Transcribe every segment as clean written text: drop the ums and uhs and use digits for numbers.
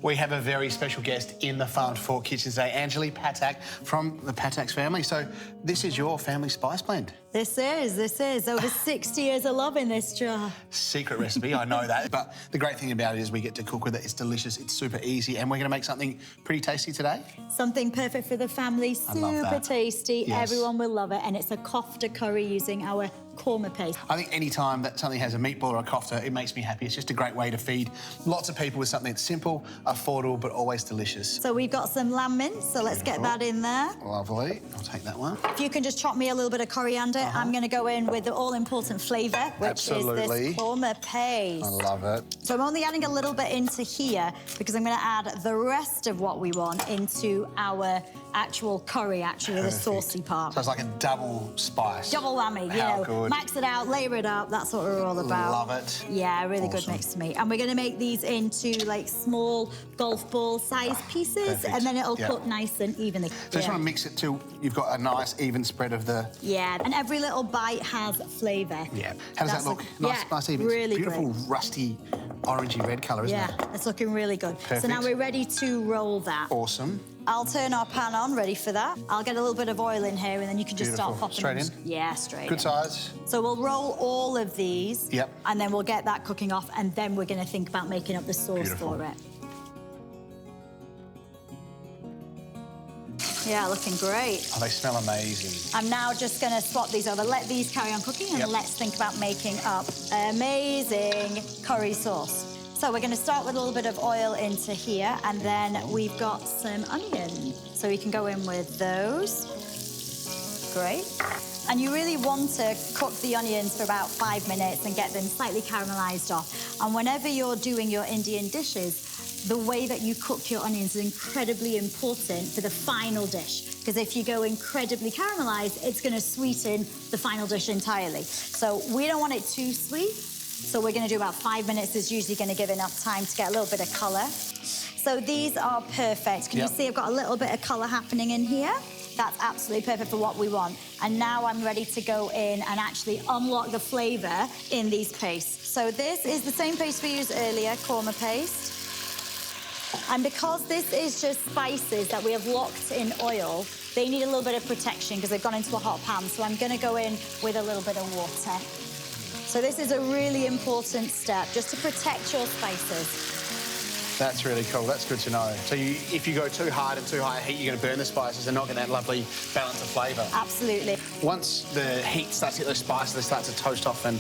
We have a very special guest in the Farm to Fork kitchen today, Anjali Patak from the Patak's family. So this is your family spice blend. This is. Over 60 years of love in this jar. Secret recipe, I know that. But the great thing about it is we get to cook with it. It's delicious, it's super easy, and we're going to make something pretty tasty today. Something perfect for the family, super tasty. Yes. Everyone will love it, and it's a kofta curry using our korma paste. I think any time that something has a meatball or a kofta, it makes me happy. It's just a great way to feed lots of people with something that's simple, affordable, but always delicious. So we've got some lamb mince, so let's get that in there. Lovely. I'll take that one. If you can just chop me a little bit of coriander, I'm going to go in with the all-important flavour, which is this korma paste. I love it. So I'm only adding a little bit into here because I'm going to add the rest of what we want into our actual curry, actually, the saucy part. So it's like a double spice. Double whammy, you How know. good. Max it out, layer it up, that's what we're all about. Love it. Yeah, really good mix to me. And we're going to make these into, like, small golf ball size pieces, and then it'll cook nice and evenly. So just want to mix it till you've got a nice, even spread of the... Yeah, and every little bite has flavour. Yeah. How does that look? Nice, even. Really beautiful, great. rusty, orangey red colour, isn't it? Yeah, it's looking really good. Perfect. So now we're ready to roll that. Awesome. I'll turn our pan on, ready for that. I'll get a little bit of oil in here, and then you can just start popping Straight in? Yeah, straight in. Good size. So we'll roll all of these. Yep. And then we'll get that cooking off, and then we're going to think about making up the sauce for it. Yeah, looking great. Oh, they smell amazing. I'm now just going to swap these over. Let these carry on cooking, and let's think about making up amazing curry sauce. So we're going to start with a little bit of oil into here, and then we've got some onions. So we can go in with those. Great. And you really want to cook the onions for about 5 minutes and get them slightly caramelized off. And whenever you're doing your Indian dishes, the way that you cook your onions is incredibly important for the final dish. Because if you go incredibly caramelized, it's going to sweeten the final dish entirely. So we don't want it too sweet. So we're going to do about 5 minutes. Is usually going to give enough time to get a little bit of colour. So these are perfect. Can you see I've got a little bit of colour happening in here? That's absolutely perfect for what we want. And now I'm ready to go in and actually unlock the flavour in these pastes. So this is the same paste we used earlier, korma paste. And because this is just spices that we have locked in oil, they need a little bit of protection because they've gone into a hot pan. So I'm going to go in with a little bit of water. So this is a really important step, just to protect your spices. That's really cool. That's good to know. So if you go too hard and too high heat, you're going to burn the spices. They're not getting that lovely balance of flavour. Absolutely. Once the heat starts to hit those spices, they start to toast off and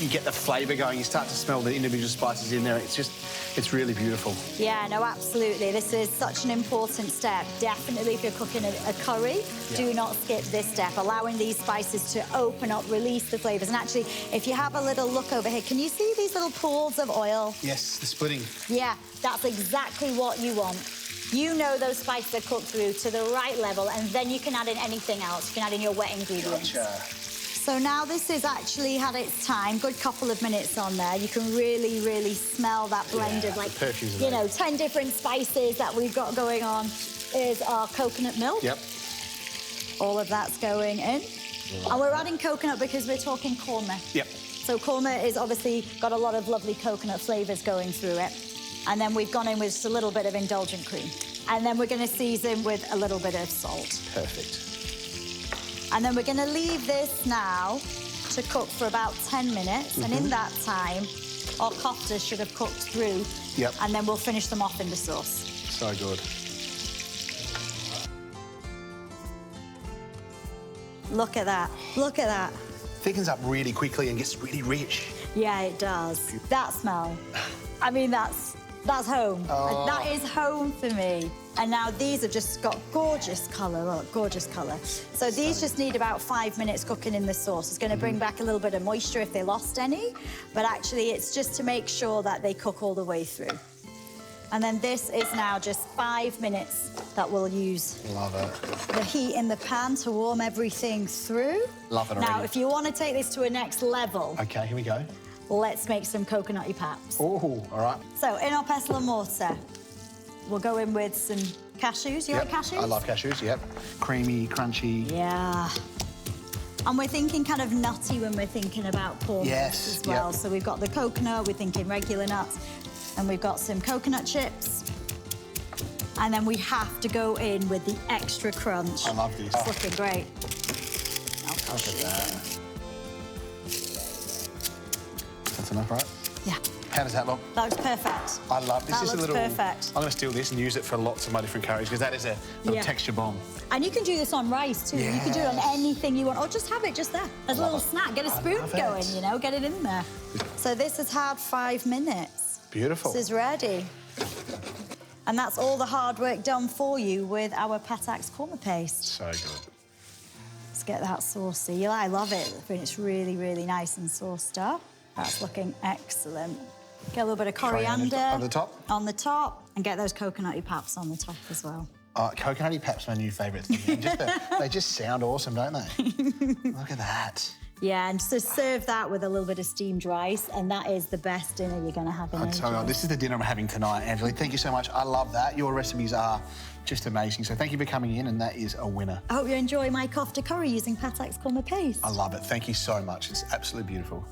you get the flavour going. You start to smell the individual spices in there. It's really beautiful. Yeah, no, absolutely. This is such an important step. Definitely if you're cooking a curry, do not skip this step. Allowing these spices to open up, release the flavours. And actually, if you have a little look over here, can you see these little pools of oil? Yes, the splitting. Yeah. That's exactly what you want. You know those spices are cooked through to the right level, and then you can add in anything else. You can add in your wet ingredients. Gotcha. So now this has actually had its time, good couple of minutes on there. You can really, really smell that blend of, like, you know, 10 different spices that we've got going on. Is our coconut milk. Yep. All of that's going in. And we're adding coconut because we're talking korma. Yep. So korma is obviously got a lot of lovely coconut flavours going through it. And then we've gone in with just a little bit of indulgent cream. And then we're going to season with a little bit of salt. Perfect. And then we're going to leave this now to cook for about 10 minutes. And in that time, our koftas should have cooked through. Yep. And then we'll finish them off in the sauce. So good. Look at that. Look at that. Thickens up really quickly and gets really rich. Yeah, it does. That smell. I mean, that's home. Oh. That is home for me. And now these have just got gorgeous colour, look, gorgeous colour. So these just need about 5 minutes cooking in the sauce. It's going to bring back a little bit of moisture if they lost any, but actually it's just to make sure that they cook all the way through. And then this is now just 5 minutes that we'll use. Love it. The heat in the pan to warm everything through. Love it already. Now, if you want to take this to a next level, okay, here we go. let's make some coconutty paps. Oh, all right. So in our pestle and mortar, we'll go in with some cashews. You like cashews? I love cashews, yep. Creamy, crunchy. Yeah. And we're thinking kind of nutty when we're thinking about pork as well. So we've got the coconut, we're thinking regular nuts, and we've got some coconut chips. And then we have to go in with the extra crunch. I love this. It's looking great. Look at that. That's enough, right? Yeah. How does that look? That looks perfect. I love this. That Is a looks little. perfect. I'm going to steal this and use it for lots of my different curries because that is a little texture bomb. And you can do this on rice too. You can do it on anything you want, or just have it just there as a little snack. Get a spoon going, you know, get it in there. So this has had 5 minutes. Beautiful. This is ready. And that's all the hard work done for you with our Patak's korma paste. So good. Let's get that saucy. I love it when it's really, really nice and sauced up. That's looking excellent. Get a little bit of coriander on the top. On the top, and get those coconutty paps on the top as well. Coconutty paps are my new favourite thing. They just sound awesome, don't they? Look at that. Yeah, and so serve that with a little bit of steamed rice, and that is the best dinner you're going to have in ages. This is the dinner I'm having tonight, Angela. Thank you so much. I love that. Your recipes are just amazing. So thank you for coming in, and that is a winner. I hope you enjoy my kofta curry using Patak's korma paste. I love it. Thank you so much. It's absolutely beautiful.